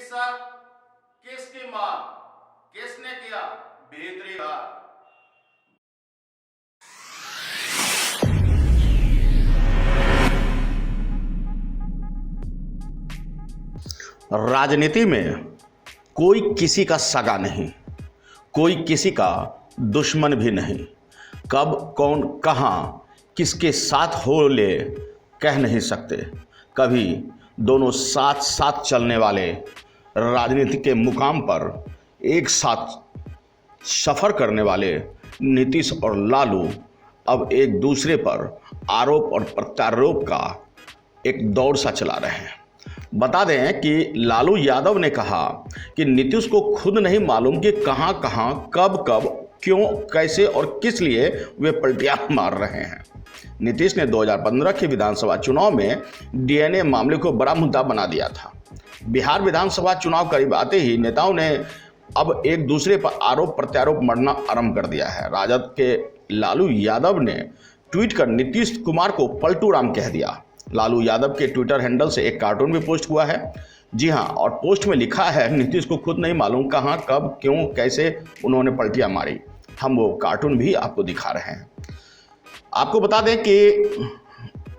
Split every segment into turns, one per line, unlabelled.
किस्सा किसकी मां, किसने किया भीतरी घात।
राजनीति में कोई किसी का सगा नहीं, कोई किसी का दुश्मन भी नहीं। कब कौन कहाँ किसके साथ हो ले कह नहीं सकते। कभी दोनों साथ साथ चलने वाले राजनीति के मुकाम पर एक साथ सफ़र करने वाले नीतीश और लालू अब एक दूसरे पर आरोप और प्रत्यारोप का एक दौर सा चला रहे हैं। बता दें कि लालू यादव ने कहा कि नीतीश को खुद नहीं मालूम कि कहां कहां कब कब क्यों कैसे और किस लिए वे पलटियां मार रहे हैं। नीतीश ने 2015 के विधानसभा चुनाव में डीएनए मामले को बड़ा मुद्दा बना दिया था। बिहार विधानसभा चुनाव करीब आते ही नेताओं ने अब एक दूसरे पर आरोप प्रत्यारोप मरना आरंभ कर दिया है। राजद के लालू यादव ने ट्वीट कर नीतीश कुमार को पलटू राम कह दिया। लालू यादव के ट्विटर हैंडल से एक कार्टून भी पोस्ट हुआ है। जी हां, और पोस्ट में लिखा है नीतीश को खुद नहीं मालूम कहां कब क्यों कैसे उन्होंने पलटियां मारी। हम वो कार्टून भी आपको दिखा रहे हैं। आपको बता दें कि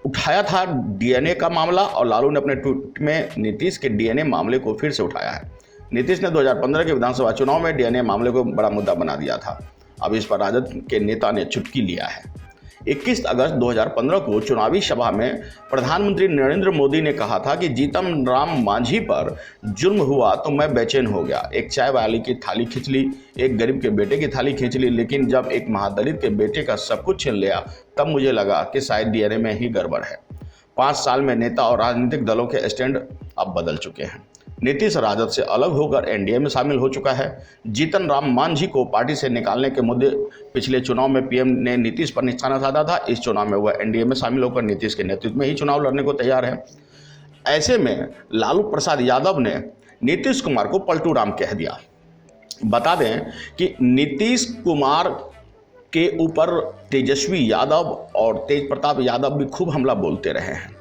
उठाया था डीएनए का मामला और लालू ने अपने ट्वीट में नीतीश के डीएनए मामले को फिर से उठाया है। नीतीश ने 2015 के विधानसभा चुनाव में डीएनए मामले को बड़ा मुद्दा बना दिया था। अब इस पर राजद के नेता ने चुटकी लिया है। 21 अगस्त 2015 को चुनावी सभा में प्रधानमंत्री नरेंद्र मोदी ने कहा था कि जीतन राम मांझी पर जुल्म हुआ तो मैं बेचैन हो गया। एक चाय वाली की थाली खींच ली, एक गरीब के बेटे की थाली खींच ली, लेकिन जब एक महादलित के बेटे का सब कुछ छीन लिया तब मुझे लगा कि शायद डीएनए में ही गड़बड़ है। 5 साल में नेता और राजनीतिक दलों के स्टैंड अब बदल चुके हैं। नीतीश राजद से अलग होकर एनडीए में शामिल हो चुका है। जीतन राम मांझी को पार्टी से निकालने के मुद्दे पिछले चुनाव में पीएम ने नीतीश पर निशाना साधा था। इस चुनाव में वह एनडीए में शामिल होकर नीतीश के नेतृत्व में ही चुनाव लड़ने को तैयार है। ऐसे में लालू प्रसाद यादव ने नीतीश कुमार को पलटू राम कह दिया। बता दें कि नीतीश कुमार के ऊपर तेजस्वी यादव और तेज प्रताप यादव भी खूब हमला बोलते रहे हैं।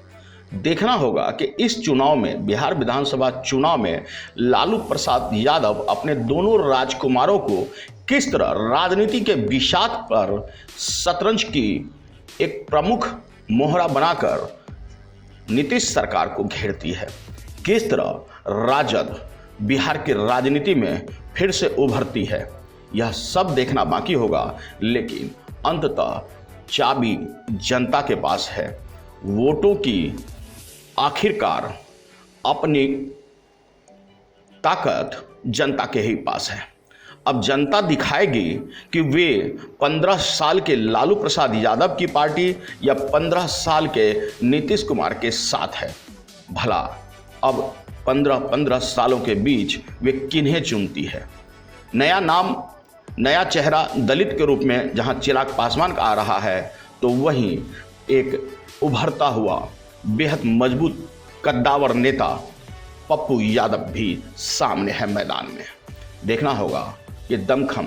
देखना होगा कि इस चुनाव में, बिहार विधानसभा चुनाव में लालू प्रसाद यादव अपने दोनों राजकुमारों को किस तरह राजनीति के बिसात पर शतरंज की एक प्रमुख मोहरा बनाकर नीतीश सरकार को घेरती है। किस तरह राजद बिहार की राजनीति में फिर से उभरती है, यह सब देखना बाकी होगा। लेकिन अंततः चाबी जनता के पास है। वोटों की आखिरकार अपनी ताकत जनता के ही पास है। अब जनता दिखाएगी कि वे 15 साल के लालू प्रसाद यादव की पार्टी या 15 साल के नीतीश कुमार के साथ है। भला अब 15 सालों के बीच वे किन्हें चुनती है। नया नाम, नया चेहरा दलित के रूप में जहां चिराग पासवान का आ रहा है, तो वहीं एक उभरता हुआ बेहद मजबूत कद्दावर नेता पप्पू यादव भी सामने है मैदान में। देखना होगा ये दमखम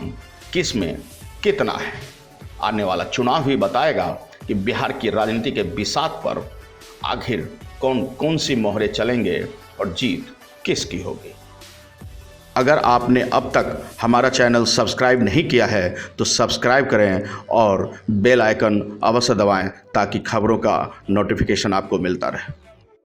किस में कितना है। आने वाला चुनाव ही बताएगा कि बिहार की राजनीति के बिसात पर आखिर कौन कौन सी मोहरे चलेंगे और जीत किसकी होगी। अगर आपने अब तक हमारा चैनल सब्सक्राइब नहीं किया है तो सब्सक्राइब करें और बेल आइकन अवश्य दबाएं ताकि खबरों का नोटिफिकेशन आपको मिलता रहे।